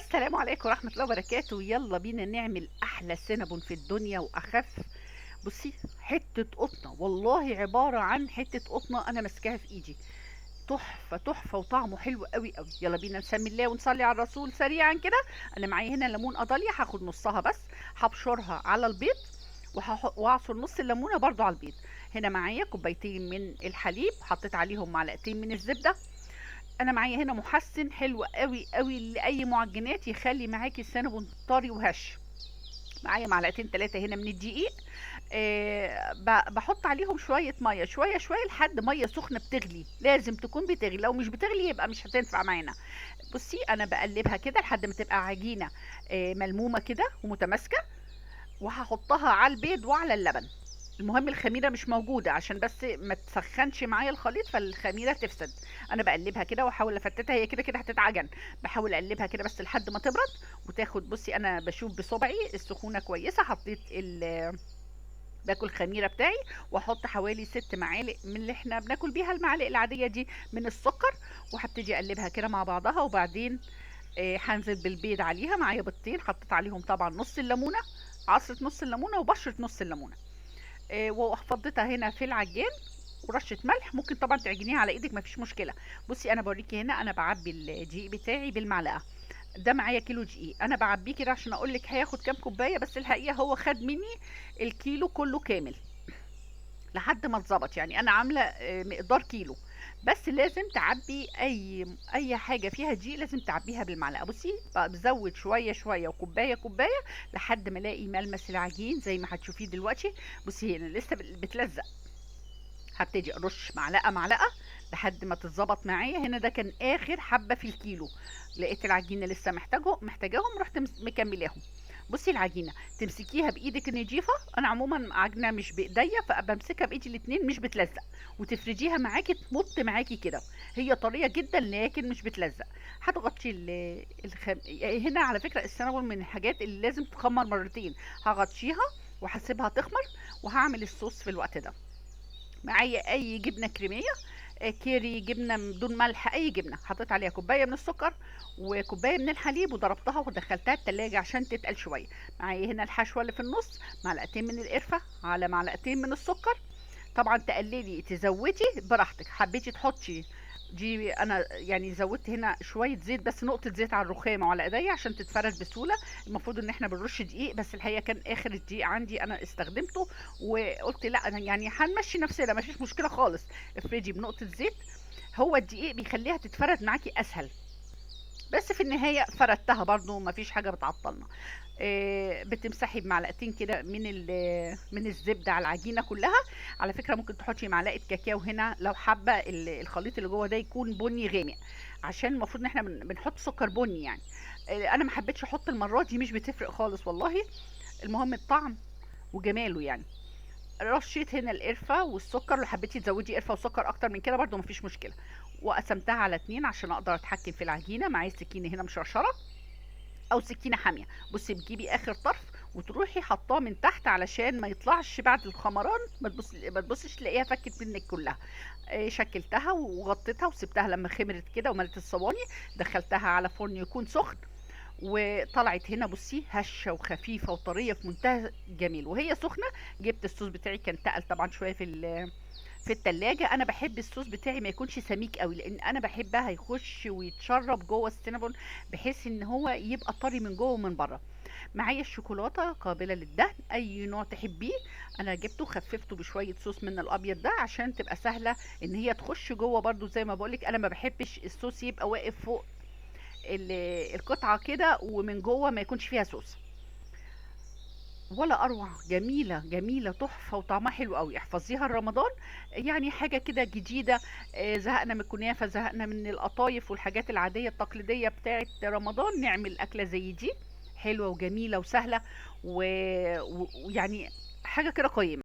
السلام عليكم ورحمة الله وبركاته. يلا بينا نعمل أحلى سينابون في الدنيا وأخف. بصي، حتة قطنة والله، عبارة عن حتة قطنة أنا ماسكاها في إيدي. تحفة تحفة وطعمه حلو قوي قوي. يلا بينا نسمي الله ونصلي على الرسول سريعا كده. أنا معايا هنا ليمون قضاليا، هاخد نصها بس، هبشرها على البيض، واعصر نص الليمونة برضو على البيض. هنا معايا كوبايتين من الحليب، حطيت عليهم معلقتين من الزبدة. انا معايا هنا محسن حلو قوي قوي لاي معجنات يخلي معاكي السينابون طري وهش. معايا معلقتين ثلاثه هنا من الدقيق. بحط عليهم شويه ميه، شويه شويه لحد ميه سخنه بتغلي، لازم تكون بتغلي، لو مش بتغلي يبقى مش هتنفع معانا. بصي انا بقلبها كده لحد ما تبقى عجينه ملمومه كده ومتماسكه، وهحطها على البيض وعلى اللبن. المهم الخميرة مش موجودة عشان بس ما تسخنش معايا الخليط فالخميرة تفسد. انا بقلبها كده واحاول افتتها، هي كده كده هتتعجن. بحاول اقلبها كده بس لحد ما تبرد وتاخد. بصي انا بشوف بصبعي السخونة كويسة، حطيت باكل الخميرة بتاعي، واحط حوالي 6 معالق من اللي احنا بناكل بيها المعالق العادية دي من السكر، وهبتدي اقلبها كده مع بعضها. وبعدين هنزل بالبيض عليها. معايا بيضتين، حطيت عليهم طبعا نص الليمونة، عصرة نص الليمونة وبشرة نص الليمونة. وفضيتها هنا في العجان، ورشه ملح. ممكن طبعا تعجنيها على ايدك، مفيش مشكله. بصي انا بوريكي هنا، انا بعبي الدقيق بتاعي بالمعلقه. ده معايا كيلو دقيق، انا بعبيه كده عشان اقول لك هياخد كام كوبايه، بس الحقيقه هو خد مني الكيلو كله كامل لحد ما اتظبط. يعني انا عامله مقدار كيلو. بس لازم تعبي اي حاجه فيها دقيق لازم تعبيها بالمعلقه. بصي بزود شويه شويه وكوبايه كوبايه لحد ما الاقي ملمس العجين زي ما هتشوفيه دلوقتي. بصي هنا لسه بتلزق، هبتدي ارش معلقه معلقه لحد ما تتظبط معايا. هنا ده كان اخر حبه في الكيلو، لقيت العجينه لسه محتاجاهم، رحت مكملاهم. بصي العجينه تمسكيها بايدك النضيفه، انا عموما عجنه مش بايديا فبمسكها بايدي الاتنين مش بتلزق، وتفرديها معاكي تمط معاكي كده. هي طريه جدا لكن مش بتلزق. هتغطي هنا على فكره السنابل من الحاجات اللي لازم تخمر مرتين. هغطيها وهسيبها تخمر، وهعمل الصوص في الوقت ده. معايا اي جبنه كريميه، كيري، جبنه بدون ملح، اي جبنه. حطيت عليها كوبايه من السكر وكوبايه من الحليب، وضربتها ودخلتها التلاجة عشان تتقل شويه. معايا هنا الحشوه اللي في النص، معلقتين من القرفه على معلقتين من السكر. طبعا تقللي تزودي براحتك، حبيتي تحطي دي. انا يعني زودت هنا شويه زيت، بس نقطه زيت على الرخامه وعلى ايديا عشان تتفرد بسهوله. المفروض ان احنا بنرش دقيق، بس الحقيقه كان اخر الدقيق عندي انا استخدمته، وقلت لا انا يعني هنمشي نفسنا مفيش مشكله خالص. افردي بنقطه زيت، هو الدقيق بيخليها تتفرد معاكي اسهل. بس في النهاية فردتها برضو، مفيش حاجة بتعطلنا. بتمسحي بمعلقتين كده من الزبدة على العجينة كلها. على فكرة ممكن تحطي معلقة كاكاو هنا لو حابة الخليط اللي جوه ده يكون بني غامق، عشان المفروض ان احنا بنحط سكر بني يعني. انا ما حبيتش احط المرة دي، مش بتفرق خالص والله، المهم الطعم وجماله يعني. رشيت هنا القرفة والسكر، لو حبيتي تزودي قرفة وسكر اكتر من كده برضو مفيش مشكلة. وقسمتها على 2 عشان اقدر اتحكم في العجينة. معايا سكينة هنا مشرشرة او سكينة حامية. بصي بتجيبي اخر طرف وتروحي حطاه من تحت علشان ما يطلعش بعد الخمران، ما تبصش تلاقيها فكت منك كلها. شكلتها وغطيتها وسبتها لما خمرت كده وملت الصواني. دخلتها على فرن يكون سخن، وطلعت هنا بصي هشه وخفيفه وطريه في منتهى الجمال وهي سخنه. جبت الصوص بتاعي، كان تقل طبعا شويه في التلاجة. انا بحب الصوص بتاعي ما يكونش سميك قوي، لان انا بحبها يخش ويتشرب جوه السينابون، بحيث ان هو يبقى طري من جوه ومن بره. معايا الشوكولاته قابله للدهن، اي نوع تحبيه. انا جبته خففته بشويه صوص من الابيض ده عشان تبقى سهله ان هي تخش جوه برضو. زي ما بقولك انا ما بحبش الصوص يبقى واقف فوق القطعه كده ومن جوه ما يكونش فيها صوص. ولا اروع، جميله جميله تحفه وطعمها حلو قوي. احفظيها لرمضان، يعني حاجه كده جديده. زهقنا من الكنافه، زهقنا من القطايف والحاجات العاديه التقليديه بتاعه رمضان، نعمل اكله زي دي حلوه وجميله وسهله ويعني حاجه كده قيمه.